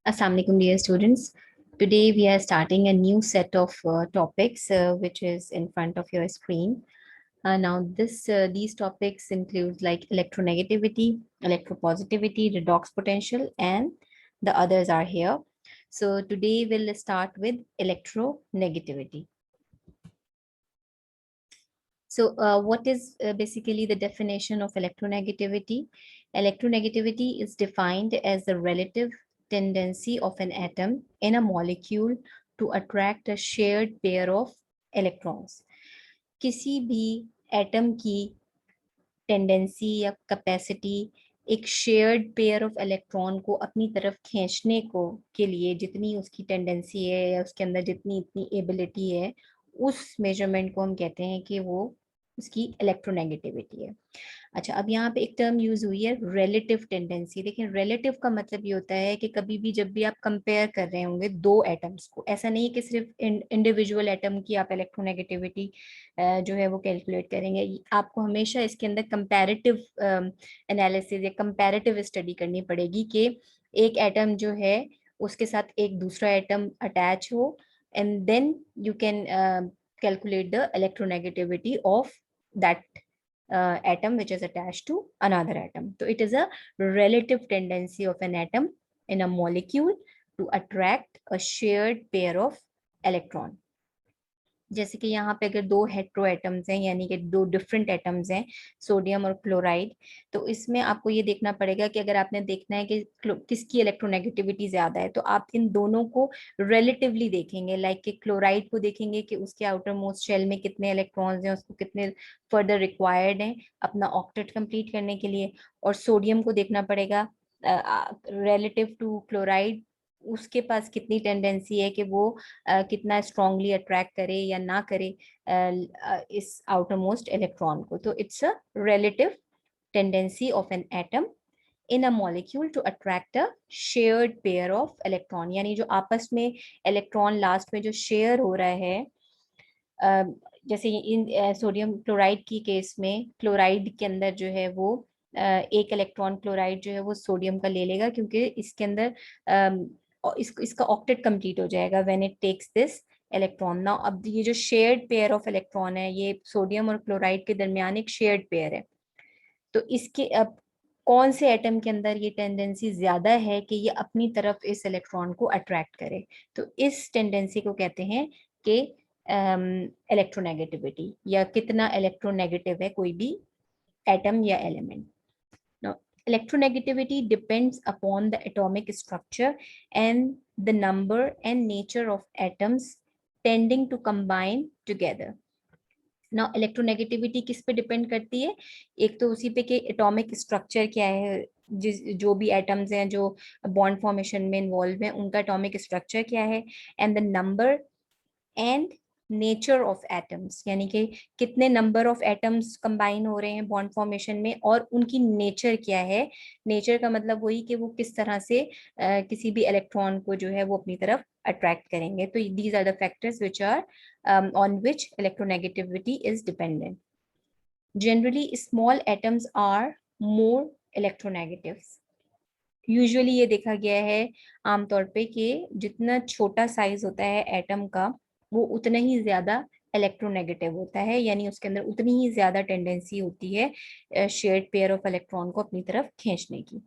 Assalamu alaikum, dear students. Today we are starting a new set of topics which is in front of your screen. These topics include like electronegativity, electropositivity, redox potential, and the others are here. So today we'll start with electronegativity. So what is basically the definition of electronegativity? Electronegativity is defined as the relative tendency of an atom in a molecule to attract a shared pair of electrons. किसी भी atom की tendency या capacity एक shared pair of electron को अपनी तरफ खींचने को के लिए जितनी उसकी टेंडेंसी है या उसके अंदर जितनी इतनी एबिलिटी है, उस मेजरमेंट को हम कहते हैं कि वो उसकी इलेक्ट्रोनेगेटिविटी है। अच्छा, अब यहाँ पे एक टर्म यूज हुई है रिलेटिव टेंडेंसी। देखिए, रिलेटिव का मतलब ये होता है कि कभी भी जब भी आप कंपेयर कर रहे होंगे दो एटम्स को, ऐसा नहीं है कि सिर्फ इंडिविजुअल एटम की आप इलेक्ट्रोनेगेटिविटी जो है वो कैलकुलेट करेंगे। आपको हमेशा इसके अंदर कंपैरेटिव एनालिसिस या कंपैरेटिव स्टडी करनी पड़ेगी कि एक एटम जो है उसके साथ एक दूसरा एटम अटैच हो, and then you can calculate the electronegativity of that atom which is attached to another atom. So it is a relative tendency of an atom in a molecule to attract a shared pair of electron. जैसे कि यहाँ पे अगर दो hetero atoms हैं, यानी कि दो डिफरेंट एटम्स हैं, सोडियम और क्लोराइड, तो इसमें आपको ये देखना पड़ेगा कि अगर आपने देखना है कि किसकी इलेक्ट्रोनेगेटिविटी ज्यादा है, तो आप इन दोनों को रिलेटिवली देखेंगे। लाइक कि क्लोराइड को देखेंगे कि उसके आउटर मोस्ट शेल में कितने इलेक्ट्रॉन्स हैं, उसको कितने फर्दर रिक्वायर्ड हैं अपना ऑक्टेट कंप्लीट करने के लिए, और सोडियम को देखना पड़ेगा रिलेटिव टू क्लोराइड, उसके पास कितनी टेंडेंसी है कि वो कितना स्ट्रांगली अट्रैक्ट करे या ना करे इस आउटर मोस्ट इलेक्ट्रॉन को। तो it's a relative tendency of an atom in a molecule to attract a shared pair of electron, यानी जो आपस में इलेक्ट्रॉन लास्ट में जो शेयर हो रहा है। जैसे इन सोडियम क्लोराइड की केस में, क्लोराइड के अंदर जो है वो एक इलेक्ट्रॉन क्लोराइड जो है वो सोडियम का ले लेगा, क्योंकि इसके अंदर इसका ऑक्टेट कंप्लीट हो जाएगा when it takes this electron. Now अब ये जो शेयर्ड पेयर ऑफ इलेक्ट्रॉन है, ये सोडियम और क्लोराइड के दरमियान एक शेयर्ड पेयर है। तो इसके अब कौन से एटम के अंदर ये टेंडेंसी ज्यादा है कि ये अपनी तरफ इस इलेक्ट्रॉन को अट्रैक्ट करे, तो इस टेंडेंसी को कहते हैं कि इलेक्ट्रोनेगेटिविटी, या कितना इलेक्ट्रोनेगेटिव है कोई भी एटम या element. Now, electronegativity depends upon the atomic structure and the number and nature of atoms tending to combine together. Now, electronegativity किस पे डिपेंड करती है? एक तो उसी पे कि एटॉमिक स्ट्रक्चर क्या है, जो भी एटम्स हैं जो बॉन्ड फॉर्मेशन में इन्वॉल्व हैं, उनका एटॉमिक स्ट्रक्चर क्या है, and the number and nature of atoms, यानी कि कितने नंबर ऑफ एटम्स कंबाइन हो रहे हैं बॉन्ड फॉर्मेशन में, और उनकी नेचर क्या है। नेचर का मतलब वही कि वो किस तरह से किसी भी इलेक्ट्रॉन को जो है वो अपनी तरफ अट्रैक्ट करेंगे। तो these are the factors which are on which electronegativity is dependent. Generally small atoms are more electronegative. Usually ये देखा गया है आमतौर पे कि जितना छोटा साइज होता है एटम का, वो उतना ही ज्यादा इलेक्ट्रोनेगेटिव होता है, यानी उसके अंदर उतनी ही ज्यादा टेंडेंसी होती है शेयर्ड पेयर ऑफ इलेक्ट्रॉन को अपनी तरफ खींचने की।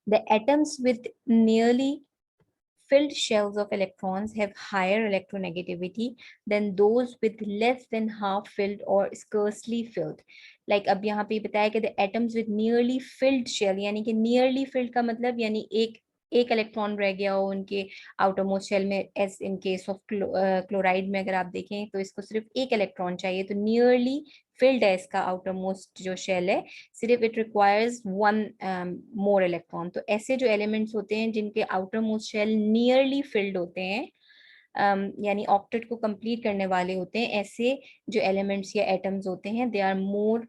The atoms with nearly filled shells of electrons have higher electronegativity than those with less than half filled or scarcely filled. Like अब यहाँ पे बताया कि the atoms with nearly filled shell, यानी कि nearly filled का मतलब यानी एक इलेक्ट्रॉन रह गया हो उनके आउटर मोस्ट शेल में, as in case of chloride में अगर आप देखें तो इसको सिर्फ एक इलेक्ट्रॉन चाहिए, तो नियरली फिल्ड है इसका आउटर मोस्ट जो शेल है, सिर्फ it requires one more electron. तो ऐसे जो एलिमेंट्स होते हैं जिनके outermost shell nearly filled होते हैं, यानी ऑक्टेट को कंप्लीट करने वाले होते हैं, ऐसे जो एलिमेंट्स या एटम्स होते हैं, they are more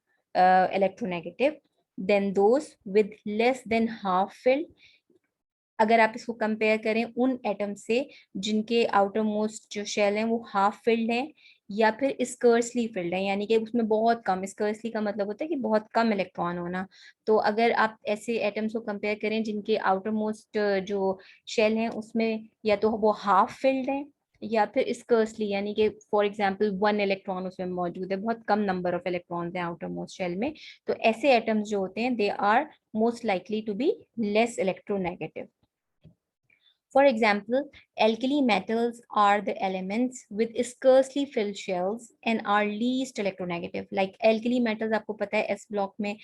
electronegative than those with less than half filled. अगर आप इसको कंपेयर करें उन एटम से जिनके आउटर मोस्ट जो शेल हैं वो हाफ फिल्ड हैं, या फिर स्कर्सली फिल्ड है, यानी कि उसमें बहुत कम, स्कर्सली का मतलब होता है कि बहुत कम इलेक्ट्रॉन होना। तो अगर आप ऐसे एटम्स को कंपेयर करें जिनके आउटर मोस्ट जो शेल हैं उसमें या तो वो हाफ फिल्ड है या फिर स्कर्सली, यानी कि फॉर एग्जांपल 1 इलेक्ट्रॉन उसमें मौजूद है, बहुत कम नंबर ऑफ इलेक्ट्रॉन्स हैं आउटर मोस्ट शेल में, तो ऐसे एटम्स जो होते हैं they are most likely to be less electronegative. For example, alkali metals are the elements with scarcely filled shells and are least electronegative. Like alkali metals, आपको पता है S block में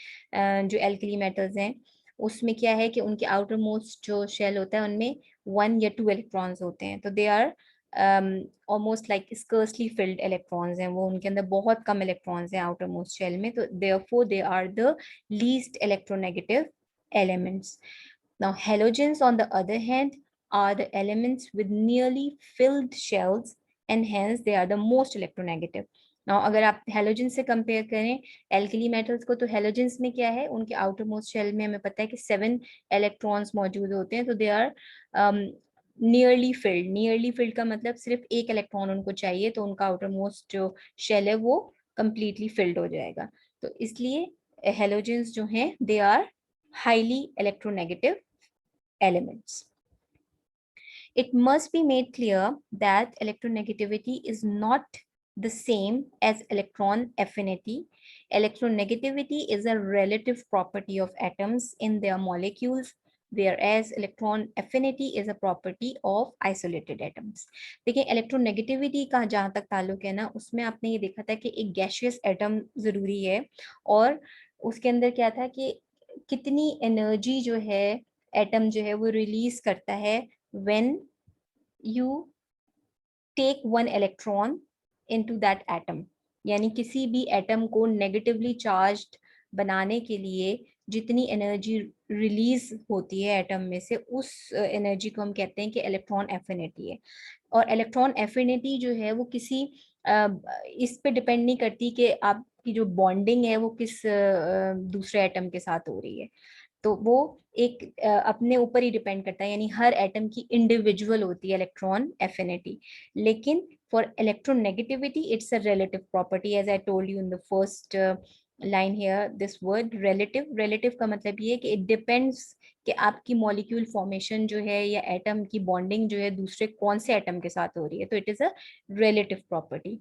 जो alkali metals हैं उसमें क्या है कि उनके outer most जो shell होता है उनमें 1 या 2 electrons होते हैं, तो they are almost like scarcely filled electrons हैं, वो उनके अंदर बहुत कम electrons हैं outer most shell में, तो therefore they are the least electronegative elements. Now halogens on the other hand are the elements with nearly filled shells and hence they are the most electronegative. Now अगर आप halogen से compare करें alkali metals को, तो halogens में क्या है, उनके आउटर मोस्ट शेल में हमें पता है कि 7 इलेक्ट्रॉन्स मौजूद होते हैं, तो they are nearly filled. Nearly filled का मतलब सिर्फ एक इलेक्ट्रॉन उनको चाहिए तो उनका आउटर मोस्ट जो शेल है वो कंप्लीटली फिल्ड हो जाएगा. तो इसलिए हेलोजेंस जो हैं they are highly electronegative elements. It must be made clear that electronegativity is not the same as electron affinity. Electronegativity is a relative property of atoms in their molecules, whereas electron affinity is a property of isolated atoms. देखिए electronegativity का जहाँ तक ताल्लुक है ना, उसमें आपने ये देखा था कि एक गैशियस एटम जरूरी है और उसके अंदर क्या था कि कितनी एनर्जी जो है एटम जो है वो रिलीज करता है when you take 1 electron into that atom. यानी किसी भी एटम को नेगेटिवली चार्ज्ड बनाने के लिए जितनी एनर्जी रिलीज होती है एटम में से, उस एनर्जी को हम कहते हैं कि इलेक्ट्रॉन एफिनिटी है. और इलेक्ट्रॉन एफिनिटी जो है वो किसी इस पे डिपेंड नहीं करती कि आपकी जो बॉन्डिंग है वो किस दूसरे एटम के साथ हो रही है, तो वो एक अपने ऊपर ही डिपेंड करता है, यानी हर एटम की इंडिविजुअल होती है इलेक्ट्रॉन एफिनिटी. लेकिन for electronegativity it's a relative property, as I told you in the first line here, this word relative. Relative का मतलब ये है कि इट डिपेंड्स कि आपकी मॉलिक्यूल फॉर्मेशन जो है या एटम की बॉन्डिंग जो है दूसरे कौन से एटम के साथ हो रही है, तो it is a relative property.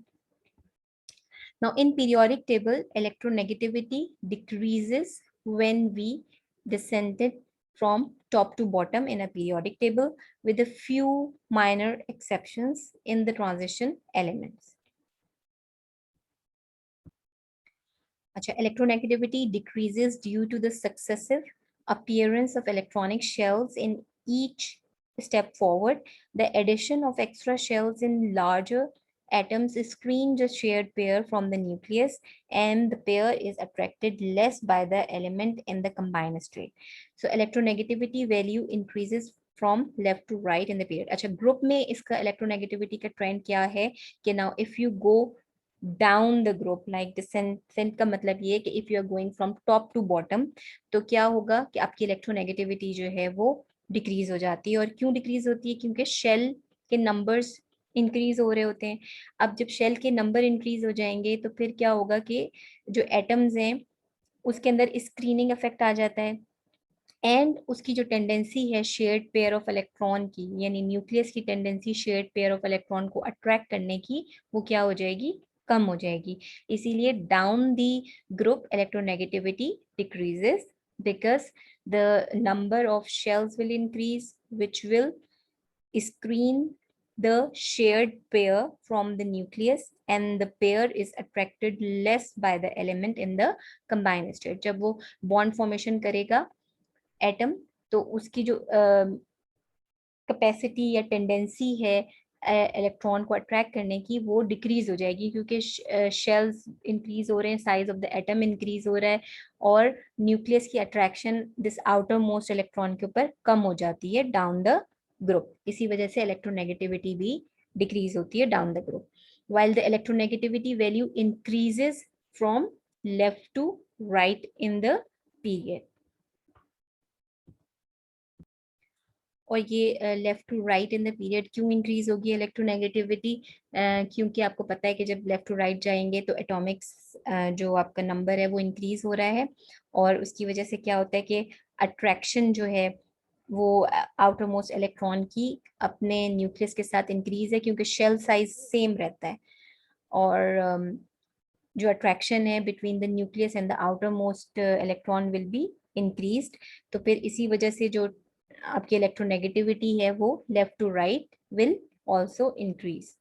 Now in periodic table, electronegativity decreases when we descended from top to bottom in a periodic table with a few minor exceptions in the transition elements. Acha, electronegativity decreases due to the successive appearance of electronic shells in each step forward. The addition of extra shells in larger atoms screen the shared pair from the nucleus and the pair is attracted less by the element in the combined state. So electronegativity value increases from left to right in the period. अच्छा, group में इसका electronegativity का trend क्या है कि now if you go down the group like descent का मतलब ये है कि if you are going from top to bottom, तो क्या होगा कि आपकी electronegativity जो है वो डिक्रीज हो जाती है. और क्यों डिक्रीज होती है? क्योंकि शेल के नंबर्स इंक्रीज हो रहे होते हैं. अब जब शेल के नंबर इंक्रीज हो जाएंगे तो फिर क्या होगा कि जो एटम्स हैं उसके अंदर स्क्रीनिंग इफेक्ट आ जाता है एंड उसकी जो टेंडेंसी है शेयर्ड पेयर ऑफ इलेक्ट्रॉन की, यानी न्यूक्लियस की tendency shared pair of electron को अट्रैक्ट करने की, वो क्या हो जाएगी? कम हो जाएगी. इसीलिए down the group electronegativity decreases because the number of shells will increase which will screen the shared pair from the nucleus and the pair is attracted less by the element in the combined state. जब वो bond formation करेगा atom तो उसकी जो capacity या tendency है electron को attract करने की वो डिक्रीज हो जाएगी क्योंकि शेल्स इंक्रीज हो रहे हैं, size of the atom increase हो रहा है और न्यूक्लियस की attraction this outer most electron के ऊपर कम हो जाती है डाउन द ग्रुप. इसी वजह से इलेक्ट्रोनेगेटिविटी भी डिक्रीज होती है down the group while the electronegativity value increases from left to right in the period. और ये left to right in the period क्यों इंक्रीज होगी इलेक्ट्रोनेगेटिविटी? क्योंकि आपको पता है कि जब लेफ्ट टू राइट जाएंगे तो एटॉमिक्स जो आपका नंबर है वो इंक्रीज हो रहा है, और उसकी वजह से क्या होता है कि अट्रैक्शन जो है वो आउटर मोस्ट इलेक्ट्रॉन की अपने न्यूक्लियस के साथ इंक्रीज है, क्योंकि शेल साइज सेम रहता है। और जो अट्रैक्शन है between the nucleus and the outer most electron will be increased. तो फिर इसी वजह से जो आपकी इलेक्ट्रोनेगेटिविटी है वो left to right will also increase.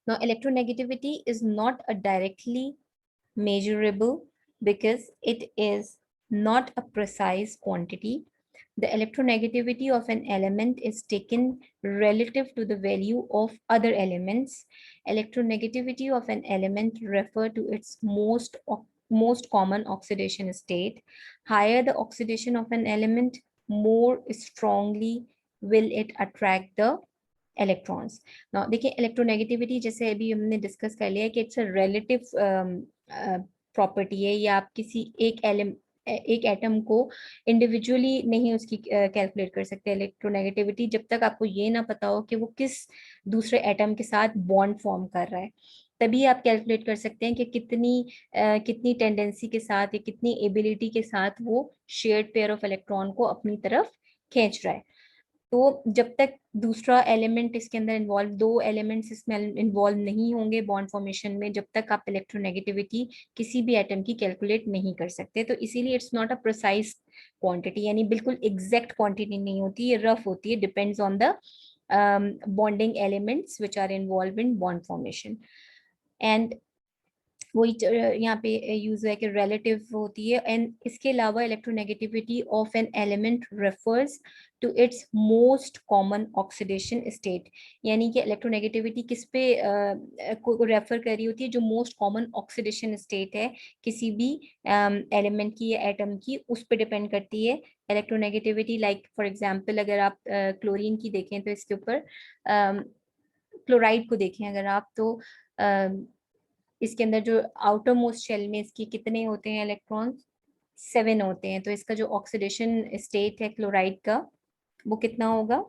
Now, electronegativity is not a directly measurable because it is not a precise quantity. The electronegativity of an element is taken relative to the value of other elements. Electronegativity of an element refer to its most common oxidation state. Higher the oxidation of an element, more strongly will it attract the electrons. ना देखिए, electronegativity जैसे अभी हमने discuss कर लिया है कि it's a relative property है, या आप किसी एक एटम को इंडिविजुअली नहीं उसकी कैलकुलेट कर सकते इलेक्ट्रोनेगेटिविटी, जब तक आपको ये ना पता हो कि वो किस दूसरे एटम के साथ बॉन्ड फॉर्म कर रहा है। तभी आप कैलकुलेट कर सकते हैं कि कितनी टेंडेंसी के साथ या कितनी एबिलिटी के साथ वो शेयर्ड पेयर ऑफ इलेक्ट्रॉन को अपनी तरफ खींच रहा है। तो जब तक दूसरा एलिमेंट इसके अंदर इन्वॉल्व, दो एलिमेंट्स इसमें इन्वॉल्व नहीं होंगे बॉन्ड फॉर्मेशन में, जब तक आप इलेक्ट्रोनेगेटिविटी किसी भी एटम की कैलकुलेट नहीं कर सकते। तो इसीलिए it's not a precise quantity, यानी बिल्कुल एग्जैक्ट क्वांटिटी नहीं होती, ये रफ होती है, depends on the bonding elements which are involve in bond formation. And वही यहाँ पे यूज है कि रिलेटिव होती है। एंड इसके अलावा electronegativity of an element refers to its most common oxidation state, यानी कि इलेक्ट्रोनेगेटिविटी किस पे को रेफर कर रही होती है? जो मोस्ट कॉमन ऑक्सीडेशन स्टेट है किसी भी एलिमेंट की या एटम की, उस पर डिपेंड करती है इलेक्ट्रोनेगेटिविटी। लाइक फॉर एग्जांपल अगर आप क्लोरीन की देखें तो इसके ऊपर क्लोराइड को देखें अगर आप, तो इसके अंदर जो आउटर मोस्ट शेल में इसकी कितने होते हैं इलेक्ट्रॉन्स? 7 होते हैं। तो इसका जो ऑक्सीडेशन स्टेट है क्लोराइड का वो कितना होगा?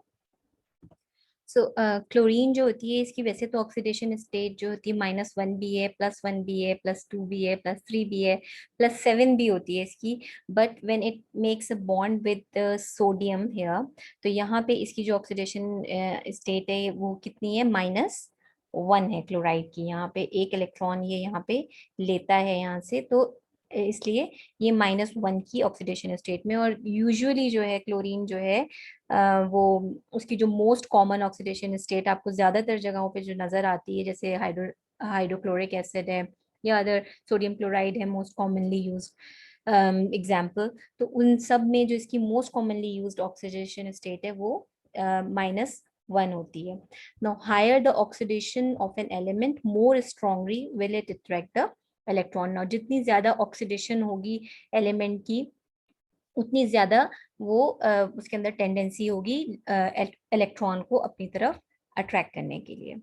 सो क्लोरीन जो होती है इसकी वैसे तो ऑक्सीडेशन स्टेट जो होती है -1 भी है, +1 भी है, +2 भी है, +3 भी है, +7 भी होती है इसकी। But when it makes a bond with sodium here, तो यहाँ पे इसकी जो ऑक्सीडेशन स्टेट है वो कितनी है? -1 है क्लोराइड की। यहाँ पे एक इलेक्ट्रॉन ये यहाँ पे लेता है यहाँ से, तो इसलिए ये -1 की ऑक्सीडेशन स्टेट में। और यूजुअली जो है क्लोरीन जो है वो उसकी जो मोस्ट कॉमन ऑक्सीडेशन स्टेट आपको ज्यादातर जगहों पे जो नजर आती है, जैसे हाइड्रोक्लोरिक एसिड है या अदर सोडियम क्लोराइड है मोस्ट कॉमनली यूज एग्जाम्पल, तो उन सब में जो इसकी most commonly used oxidation state है वो -1 होती है। Now higher the oxidation of an element, more strongly will it attract the electron. Now जितनी ज्यादा ऑक्सीडेशन होगी एलिमेंट की, उतनी ज्यादा वो उसके अंदर टेंडेंसी होगी इलेक्ट्रॉन को अपनी तरफ अट्रैक्ट करने के लिए।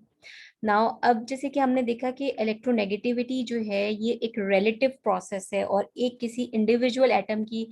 नाउ अब जैसे कि हमने देखा कि इलेक्ट्रोनेगेटिविटी जो है ये एक रिलेटिव प्रोसेस है, और एक किसी इंडिविजुअल एटम की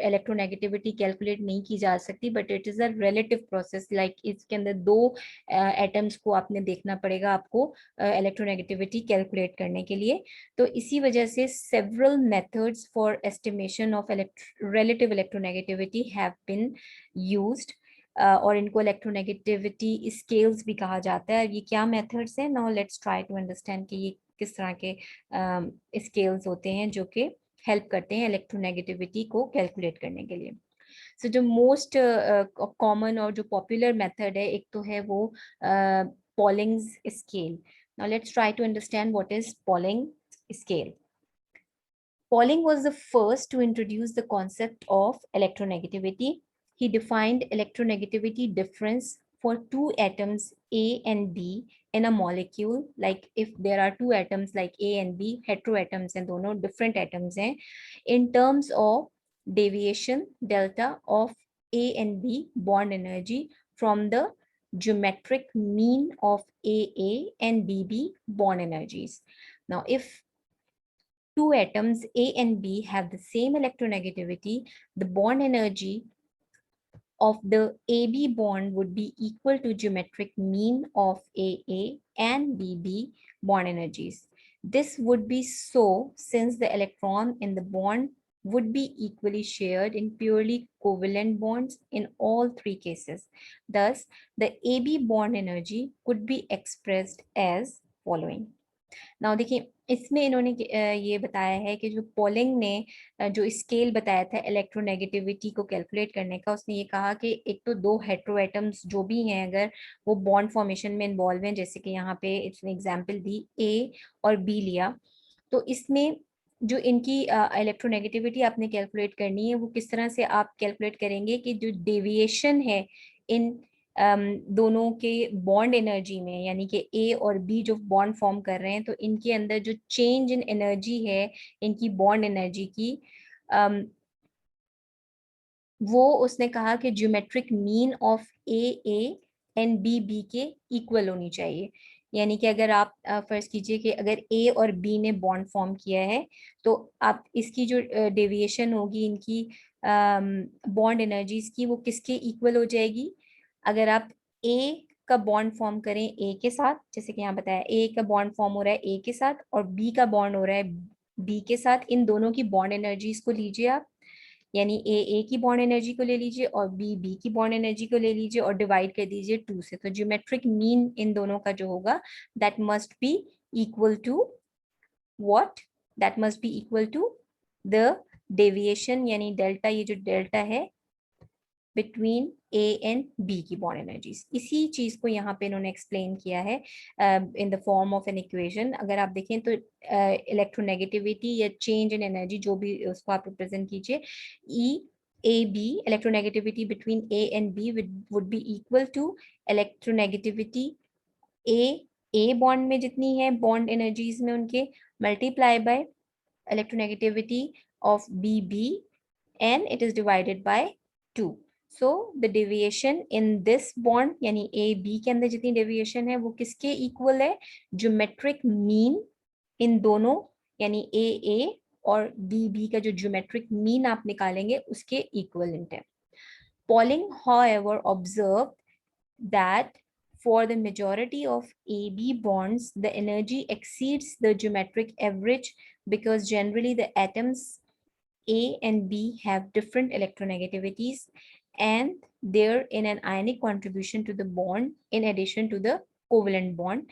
इलेक्ट्रोनेगेटिविटी कैलकुलेट नहीं की जा सकती, but it is a relative process. Like इसके अंदर दो एटम्स को आपने देखना पड़ेगा आपको इलेक्ट्रोनेगेटिविटी कैलकुलेट करने के लिए। तो इसी वजह से several methods for estimation of relative electronegativity have been used, और इनको इलेक्ट्रोनेगेटिविटी स्केल्स भी कहा जाता है। ये क्या मेथड्स हैं? Now let's try to understand कि ये किस तरह के स्केल्स होते हैं जो कि हेल्प करते हैं इलेक्ट्रोनेगेटिविटी को कैलकुलेट करने के लिए। सो जो मोस्ट कॉमन और जो पॉपुलर मेथड है, एक तो है वो Pauling's scale. Now let's try to understand what is Pauling scale. Pauling was the first to introduce the concept of electronegativity. He defined electronegativity difference for two atoms A and B in a molecule. Like if there are two atoms like A and B, heteroatoms and दोनों different atoms हैं, in terms of deviation delta of A and B bond energy from the geometric mean of AA and BB bond energies. Now, if two atoms A and B have the same electronegativity, the bond energy of the AB bond would be equal to geometric mean of AA and BB bond energies. This would be so since the electron in the bond would be equally shared in purely covalent bonds in all three cases. Thus, the AB bond energy could be expressed as following. Now देखिए इसमें इन्होंने ये बताया है कि जो polling ने जो स्केल बताया था इलेक्ट्रोनेगेटिविटी को कैलकुलेट करने का, उसने ये कहा कि एक तो दो हेट्रो एटम्स जो भी हैं अगर वो बॉन्ड फॉर्मेशन में इन्वॉल्व हैं, जैसे कि यहाँ पे इसने एग्जांपल दी ए और बी लिया, तो इसमें जो इनकी इलेक्ट्रोनेगेटिविटी आपने कैलकुलेट करनी है वो किस तरह से आप कैलकुलेट करेंगे कि जो डेविएशन है इन दोनों के बॉन्ड एनर्जी में, यानी कि ए और बी जो बॉन्ड फॉर्म कर रहे हैं, तो इनके अंदर जो चेंज इन एनर्जी है इनकी बॉन्ड एनर्जी की, वो उसने कहा कि geometric mean of A and B के इक्वल होनी चाहिए। यानी कि अगर आप फर्ज कीजिए कि अगर ए और बी ने बॉन्ड फॉर्म किया है तो आप इसकी जो डेविएशन होगी इनकी बॉन्ड एनर्जीज की, वो किसके इक्वल हो जाएगी। अगर आप ए का बॉन्ड फॉर्म करें ए के साथ, जैसे कि यहाँ बताया ए का बॉन्ड फॉर्म हो रहा है ए के साथ और बी का बॉन्ड हो रहा है बी के साथ, इन दोनों की बॉन्ड एनर्जीज को लीजिए आप, यानी ए की बॉन्ड एनर्जी को ले लीजिए और बी की बॉन्ड एनर्जी को ले लीजिए और डिवाइड कर दीजिए 2 से, तो ज्योमेट्रिक मीन इन दोनों का जो होगा that must be equal to what, that must be equal to the deviation, यानी डेल्टा, ये जो डेल्टा है बिटवीन ए एंड बी की बॉन्ड एनर्जीज। इसी चीज को यहाँ पे इन्होंने एक्सप्लेन किया है in the form of an equation. अगर आप देखें तो इलेक्ट्रोनेगेटिविटी या चेंज इन एनर्जी जो भी उसको आप रिप्रेजेंट कीजिए, E A B, electronegativity between A and B would be equal to electronegativity A bond में जितनी है बॉन्ड एनर्जीज में उनके, multiply by electronegativity of BB and it is divided by 2. So the deviation in this bond यानी A B के अंदर जितनी deviation है वो किसके equal है, geometric mean इन दोनों, यानी A और B का जो geometric mean आप निकालेंगे उसके equivalent है। Pauling however observed that for the majority of AB bonds, the energy exceeds the geometric average because generally the atoms A and B have different electronegativities and they're in an ionic contribution to the bond in addition to the covalent bond.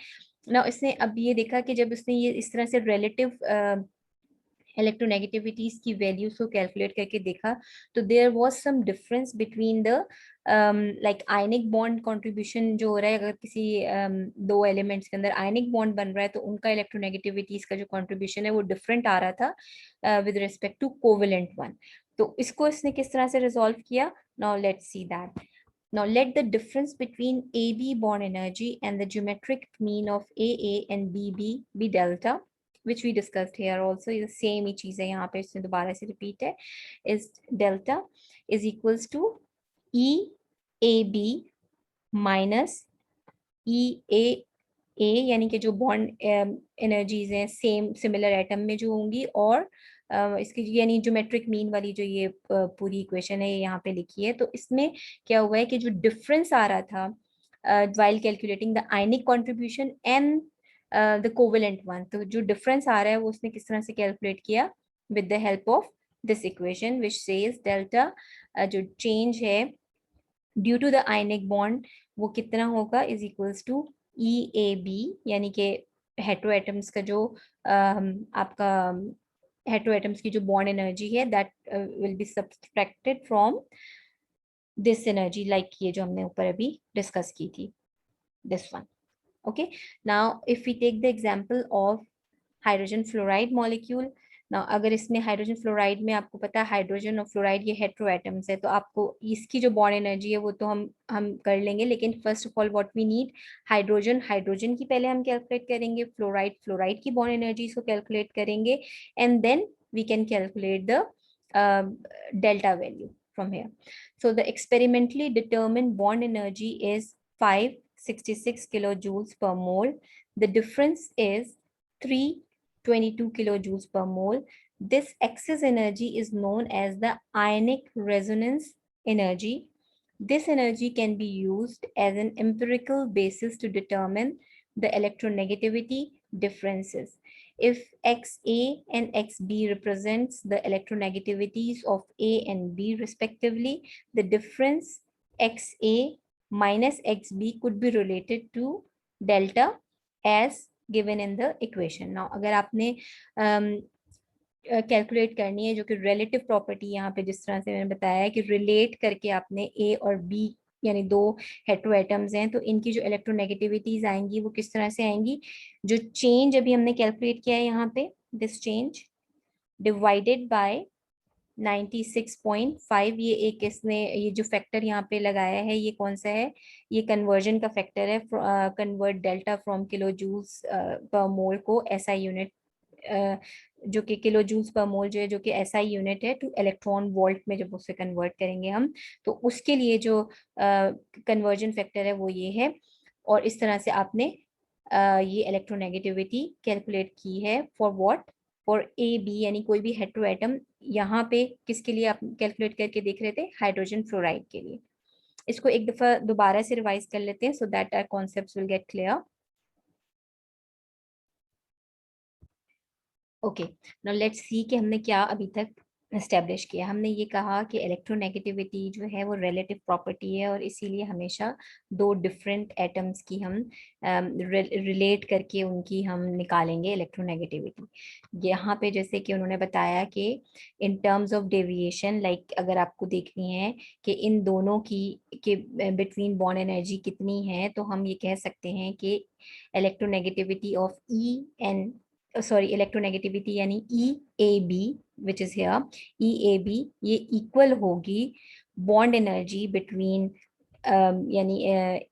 Now इसने अब ये देखा कि जब उसने ये इस तरह से relative इलेक्ट्रोनेगेटिविटीज की वैल्यूज को कैलकुलेट करके देखा तो there was some difference between the like ionic bond contribution जो हो रहा है, अगर किसी दो एलिमेंट्स के अंदर आयनिक बॉन्ड बन रहा है तो उनका इलेक्ट्रोनेगेटिविटीज का जो कंट्रीब्यूशन है वो डिफरेंट आ रहा था with respect to covalent one. तो इसको इसने किस तरह से रिजॉल्व किया, now let's see that. Now let the difference between AB bond energy and the geometric mean of AA and BB be delta, which we discussed here also, is the same ही चीज है यहाँ पे, इसमें दोबारा से repeat है, is delta is equals to EAB minus EAA, यानी कि जो बॉन्ड एनर्जीज हैं सेम सिमिलर एटम में जो होंगी, और इसकी यानी ज्योमेट्रिक मीन वाली जो ये पूरी इक्वेशन है ये यहाँ पे लिखी है। तो इसमें क्या हुआ है कि जो डिफरेंस आ रहा था while calculating the ionic contribution and the covalent one, तो जो डिफरेंस आ रहा है वो उसने किस तरह से कैलकुलेट किया, with the help of this equation which says delta जो चेंज है due to the ionic bond वो कितना होगा, इज इक्वल्स टू EAB, यानी कि हेट्रो एटम्स का जो आपका हेट्रो एटम्स की जो बॉन्ड एनर्जी है that will B subtracted from this energy, like ये जो हमने ऊपर अभी डिस्कस की थी, this one. Okay, now if we take the example of hydrogen fluoride molecule, now अगर इसमें हाइड्रोजन फ्लोराइड में आपको पता है हाइड्रोजन और फ्लोराइड ये हेट्रो एटम्स है, तो आपको इसकी जो बॉन्ड एनर्जी है वो तो हम कर लेंगे, लेकिन first of all what we need, hydrogen की पहले हम कैलकुलेट करेंगे, फ्लोराइड की बॉन्ड एनर्जी को कैलकुलेट करेंगे, and then we can calculate the delta value from here. So the experimentally determined bond energy is 566 kilojoules per mole. The difference is 322 kilojoules per mole. This excess energy is known as the ionic resonance energy. This energy can be used as an empirical basis to determine the electronegativity differences. If XA and XB represents the electronegativities of A and B respectively, the difference XA minus XB could be related to delta as given in the equation. Now, अगर आपने calculate करनी है जो कि relative property यहाँ पे जिस तरह से मैंने बताया है कि रिलेट करके आपने ए और बी यानी दो हेटेरो एटम्स हैं तो इनकी जो इलेक्ट्रोनेगेटिविटीज आएंगी वो किस तरह से आएंगी, जो चेंज अभी हमने कैलकुलेट किया है यहाँ पे दिस चेंज डिवाइडेड बाय 96.5, ये एक इसने ये जो फैक्टर यहाँ पे लगाया है ये कौन सा है, ये कन्वर्जन का फैक्टर है, convert delta from kilo joules पर मोल को एसआई यूनिट जो कि किलो जूल्स पर मोल जो है जो कि एसआई यूनिट है टू इलेक्ट्रॉन वोल्ट में जब उसे कन्वर्ट करेंगे हम तो उसके लिए जो कन्वर्जन फैक्टर है वो ये है। और इस तरह से आपने ये इलेक्ट्रोनेगेटिविटी कैलकुलेट की है for what, for A B यानी कोई भी हेटेरो एटम, यहाँ पे किसके लिए आप कैलकुलेट करके देख रहे थे, हाइड्रोजन फ्लोराइड के लिए। इसको एक दफा दोबारा से रिवाइज कर लेते हैं so that our concepts will get clear. Okay, now let's see कि हमने क्या अभी तक एस्टेब्लिश किया। हमने ये कहा कि इलेक्ट्रोनेगेटिविटी जो है वो रिलेटिव प्रॉपर्टी है और इसीलिए हमेशा दो डिफरेंट एटम्स की हम रिलेट करके उनकी हम निकालेंगे इलेक्ट्रोनेगेटिविटी। यहाँ पे जैसे कि उन्होंने बताया कि in terms of deviation like अगर आपको देखनी है कि इन दोनों की के बिटवीन बॉन्ड एनर्जी कितनी है तो हम ये कह सकते हैं कि electronegativity of E N sorry electronegativity यानी E A B which is here E A B ये इक्वल होगी बॉन्ड एनर्जी बिटवीन यानी ए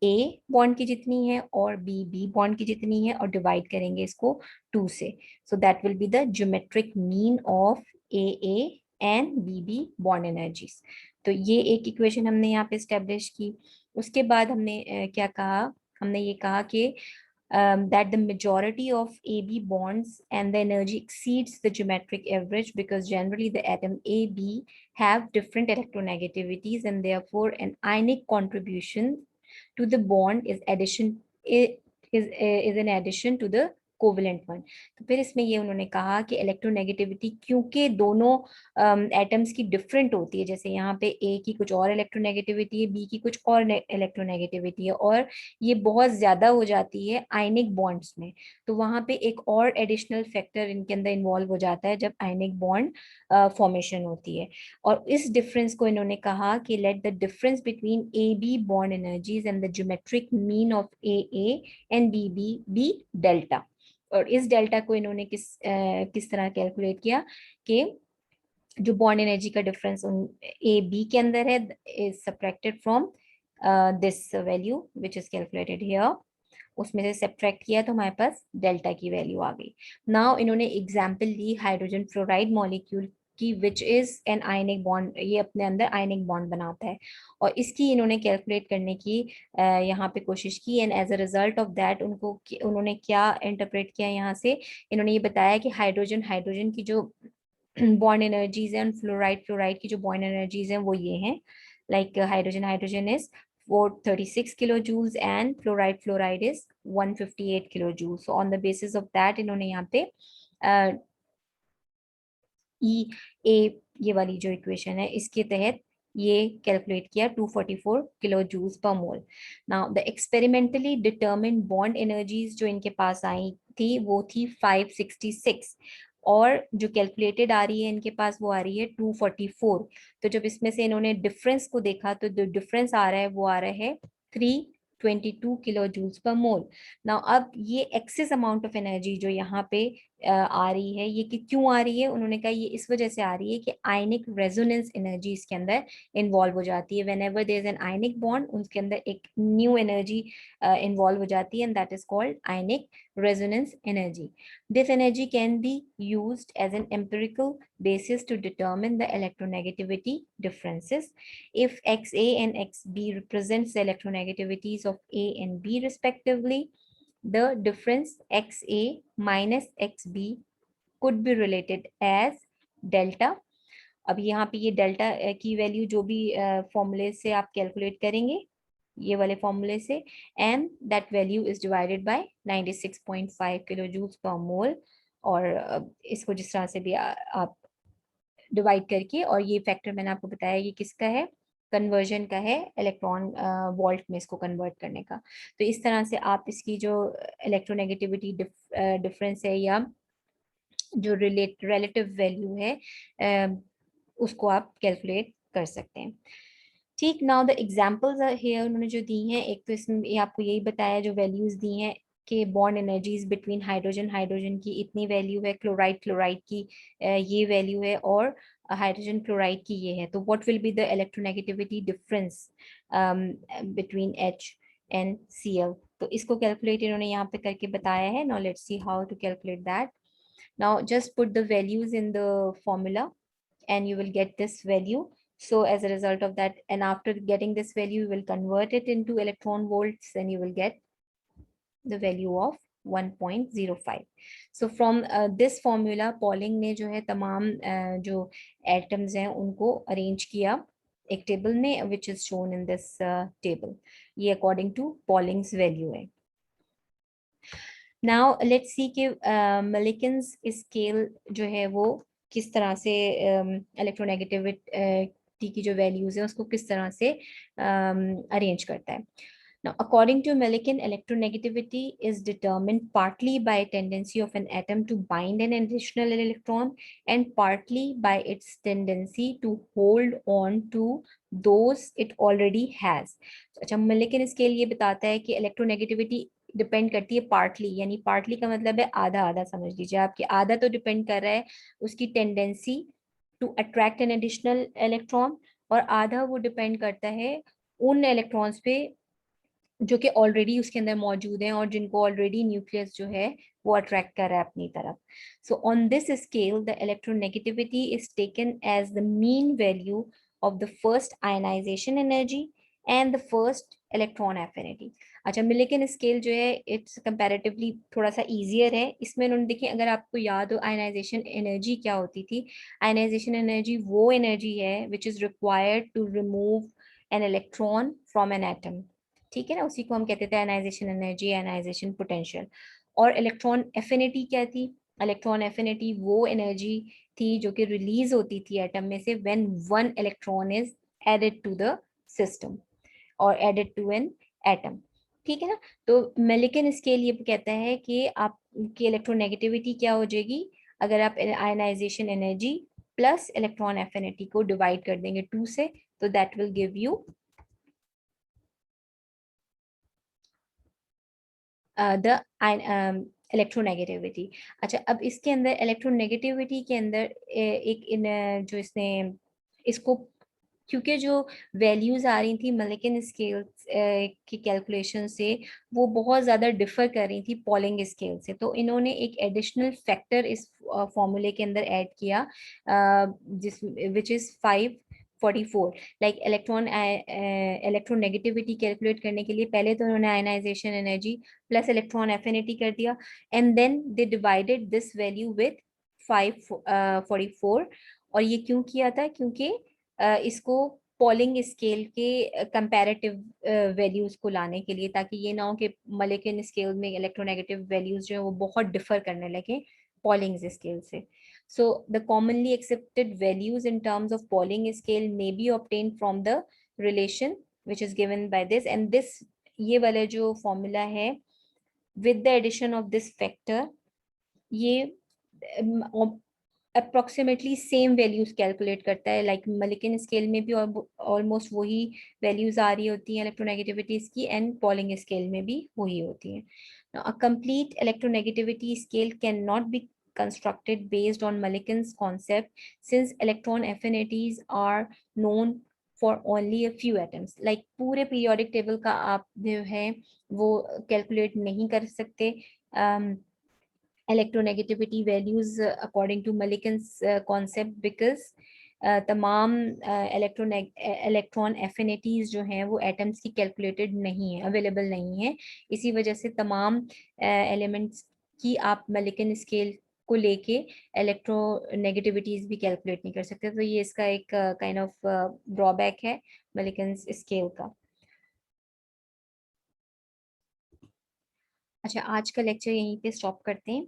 ए बॉन्ड की जितनी है और बी बी बॉन्ड की जितनी है और डिवाइड करेंगे इसको 2 से, so that will be the geometric mean of A and B B bond energies. तो ये एक इक्वेशन हमने यहाँ पे स्टेब्लिश की। उसके बाद हमने क्या कहा, हमने ये कहा कि that the majority of AB bonds and the energy exceeds the geometric average because generally the atom AB have different electronegativities and therefore an ionic contribution to the bond is an addition to the covalent one. तो फिर इसमें ये उन्होंने कहा कि electronegativity क्योंकि दोनों atoms की डिफरेंट होती है, जैसे यहाँ पे ए की कुछ और इलेक्ट्रोनेगेटिविटी है, बी की कुछ और इलेक्ट्रोनेगेटिविटी है और ये बहुत ज्यादा हो जाती है आयनिक बॉन्ड्स में, तो वहां पे एक और एडिशनल फैक्टर इनके अंदर इन्वॉल्व हो जाता है जब आयनिक बॉन्ड फॉर्मेशन होती है। और इस डिफरेंस को इन्होंने कहा कि let the difference between A B bond energies and the geometric mean of A and B B delta. और इस डेल्टा को इन्होंने किस तरह कैलकुलेट किया कि जो बॉन्ड एनर्जी का डिफरेंस उन ए बी के अंदर है is subtracted from this value which is calculated here, उसमें से सब्ट्रैक्ट किया तो हमारे पास डेल्टा की वैल्यू आ गई। नाउ इन्होंने एग्जांपल ली हाइड्रोजन फ्लोराइड मॉलिक्यूल की which is an ionic bond, ये अपने अंदर आयनिक बॉन्ड बनाता है और इसकी इन्होंने कैलकुलेट करने की यहाँ पे कोशिश की and as a result of that उन्होंने क्या इंटरप्रेट किया यहाँ से, इन्होंने ये बताया कि हाइड्रोजन की जो बॉन्ड एनर्जीज हैं फ्लोराइड की जो बॉन्ड एनर्जीज हैं वो ये हैं, like hydrogen is 436 kilojoules and fluoride is 158 kilojoules. So on the basis of that इन्होंने यहाँ पे ई ए ये वाली जो इक्वेशन है इसके तहत ये कैलकुलेट किया 244 किलो जूल्स पर मोल। Now the experimentally determined bond energies जो इनके पास आई थी वो थी 566 और जो कैलकुलेटेड आ रही है इनके पास वो आ रही है 244। तो जब इसमें से इन्होंने डिफरेंस को देखा तो जो डिफरेंस आ रहा है वो आ रहा है 322 किलो जूल्स पर मोल। नाउ अब ये एक्सेस अमाउंट ऑफ एनर्जी जो यहाँ पे आ रही है ये कि क्यों आ रही है, उन्होंने कहा ये इस वजह से आ रही है कि आयनिक रेजोनेंस एनर्जी इसके अंदर इन्वॉल्व हो जाती है। Whenever there is an ionic bond उसके अंदर एक न्यू एनर्जी इन्वॉल्व हो जाती है and that is called ionic resonance energy. This energy can be used as an empirical basis to determine the electronegativity differences. If XA and XB represents the electronegativities of A and B respectively, the difference XA minus XB could be related as delta अब यहाँ पे ये delta की value जो भी फॉर्मूले से आप कैलकुलेट करेंगे, ये वाले फॉर्मूले से, and that value is divided by 96.5 kilo joules पर मोल। और इसको जिस तरह से भी आप डिवाइड करके, और ये फैक्टर मैंने आपको बताया ये किसका है, कन्वर्जन का है, इलेक्ट्रॉन वोल्ट में इसको कन्वर्ट करने का। तो इस तरह से आप इसकी जो इलेक्ट्रोनेगेटिविटी डिफरेंस है, या जो रिलेटिव वैल्यू है, उसको आप कैलकुलेट कर सकते हैं। ठीक, नाउ द एग्जांपल्स हियर उन्होंने जो दी हैं, एक तो इसमें ये आपको यही बताया जो वैल्यूज दी हैं कि bond energies between hydrogen hydrogen की इतनी वैल्यू है, क्लोराइड क्लोराइड की ये वैल्यू है, और हाइड्रोजन क्लोराइड की ये है। तो what will be the electronegativity difference between H and Cl। तो इसको कैलकुलेट इन्होंने यहाँ पे करके बताया है। Now let's see how to calculate that. Now just put the values in the formula and you will get this value. So as a result of that, and after getting this value, you will convert it into electron volts, and you will get the value of 1.05. So from this formula, Pauling ने जो है तमाम जो atoms हैं उनको arrange किया एक table में, which is shown in this table. ये according to Pauling's value है। नाउ लेट्स सी कि Millikan's स्केल जो है वो किस तरह से इलेक्ट्रोनेगेटिविटी की जो वैल्यूज है उसको किस तरह से अरेंज करता है। Now, according to Millikan, electronegativity is determined partly by tendency of an atom to bind an additional electron and partly by its tendency to hold on to those it already has. अच्छा, Millikan scale ये बताता है कि electronegativity depend करती है partly, यानी partly का मतलब है आधा आधा समझ लीजिए आपकी, आधा तो डिपेंड कर रहा है उसकी tendency to attract an additional electron, और आधा वो डिपेंड करता है उन इलेक्ट्रॉन्स पे जो कि ऑलरेडी उसके अंदर मौजूद हैं और जिनको ऑलरेडी न्यूक्लियस जो है वो अट्रैक्ट कर रहा है अपनी तरफ। So on this scale the electronegativity is taken as the mean value of the first ionization energy and the first electron affinity. अच्छा, मिलिकन स्केल जो है इट्स कंपैरेटिवली थोड़ा सा इजियर है। इसमें उन्होंने देखिए, अगर आपको याद हो आयनाइजेशन एनर्जी क्या होती थी, आयनाइजेशन एनर्जी वो एनर्जी है which is required to remove an electron from an atom. ठीक है ना, उसी को हम कहते थे आयनाइजेशन एनर्जी, आयनाइजेशन पोटेंशियल। और इलेक्ट्रॉन एफिनिटी क्या थी, इलेक्ट्रॉन एफिनिटी वो एनर्जी थी जो कि रिलीज होती थी एटम में से when one electron is added to the system और एडेड टू एन एटम। ठीक है ना, तो मिलिकन स्केल ये कहता है कि आपकी इलेक्ट्रोनेगेटिविटी क्या हो जाएगी अगर आप ionization energy plus electron affinity को डिवाइड कर देंगे 2 से, तो that will give you the electronegativity. अच्छा, अब इसके अंदर इलेक्ट्रोनेगेटिविटी के अंदर एक इन जो इसने इसको, क्योंकि जो वैल्यूज आ रही थी मिलिकन स्केल की कैलकुलेशन से वो बहुत ज़्यादा डिफर कर रही थी पॉलिंग स्केल से, तो इन्होंने एक एडिशनल फैक्टर इस फॉर्मूले के अंदर ऐड किया जिस which is 544। Like electronegativity calculate करने के लिए पहले तो उन्होंने ionization energy plus electron affinity कर दिया, and then they divided this value with 544। और ये क्यों किया था, क्योंकि इसको पॉलिंग स्केल के कंपैरेटिव वैल्यूज को लाने के लिए, ताकि ये ना हो कि मिलिकन स्केल में इलेक्ट्रोनेगेटिव वैल्यूज जो है वो बहुत डिफर करने लगे पॉलिंग स्केल से। So the commonly accepted values in terms of Pauling scale may be obtained from the relation which is given by this, and this ये वाला जो formula है with the addition of this factor, ये approximately same values calculate करता है। Like Millikan scale में भी almost वही वैल्यूज आ रही होती हैं इलेक्ट्रोनेगेटिविटीज की, एंड पॉलिंग स्केल में भी वही होती हैं। A complete electronegativity scale can not be constructed based on Millikan's concept since electron affinities are known for only a few atoms. Like पूरे periodic table का आप जो है वो कैलकुलेट नहीं कर सकते electronegativity values according to Millikan's concept, because तमाम इलेक्ट्रॉन एफिनिटीज जो हैं वो एटम्स की कैलकुलेटेड नहीं है, अवेलेबल नहीं है। इसी वजह से तमाम एलिमेंट्स की आप मिलिकन स्केल को लेके इलेक्ट्रोनेगेटिविटीज भी कैलकुलेट नहीं कर सकते, तो ये इसका एक काइंड ऑफ ड्रॉबैक है मिलिकन्स स्केल का। अच्छा, आज का लेक्चर यहीं पे स्टॉप करते हैं।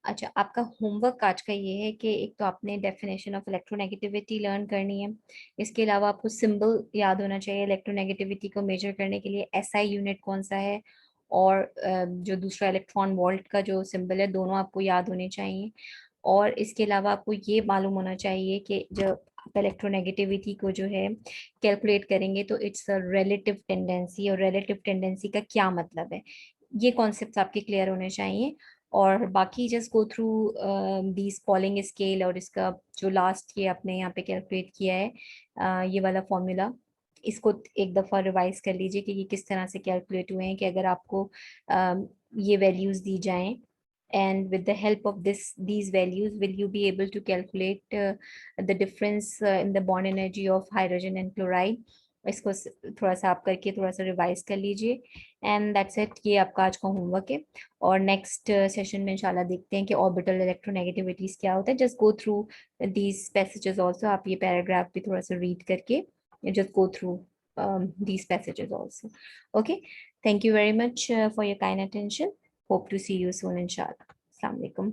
अच्छा, आपका होमवर्क आज का ये है कि एक तो आपने डेफिनेशन ऑफ इलेक्ट्रोनेगेटिविटी लर्न करनी है। इसके अलावा आपको सिंबल याद होना चाहिए इलेक्ट्रोनेगेटिविटी को मेजर करने के लिए, एसआई यूनिट कौन सा है, और जो दूसरा इलेक्ट्रॉन वोल्ट का जो सिंबल है, दोनों आपको याद होने चाहिए। और इसके अलावा आपको ये मालूम होना चाहिए कि जब आप इलेक्ट्रोनेगेटिविटी को जो है कैलकुलेट करेंगे तो इट्स अ रिलेटिव टेंडेंसी, और रिलेटिव टेंडेंसी का क्या मतलब है, ये कॉन्सेप्ट्स आपके क्लियर होने चाहिए। और बाकी just go through these polling scale, और इसका जो लास्ट ये आपने यहाँ पे कैलकुलेट किया है ये वाला फॉर्मूला, इसको एक दफ़ा रिवाइज कर लीजिए कि ये किस तरह से कैलकुलेट हुए हैं, कि अगर आपको ये वैल्यूज दी जाएं, and with the help of these values will you be able to calculate the difference in the bond energy of hydrogen and chloride। इसको थोड़ा सा आप करके थोड़ा सा रिवाइज कर लीजिए, एंड दैट्स इट, ये आपका आज का होमवर्क है। और नेक्स्ट सेशन में इंशाल्लाह देखते हैं कि ऑर्बिटल इलेक्ट्रोनेगेटिविटीज क्या होता है। Just go through these passages also, आप ये पैराग्राफ भी थोड़ा सा रीड करके just go through these passages also. Okay, thank you very much for your kind attention. Hope to see you soon, inshallah. Assalamu alaikum.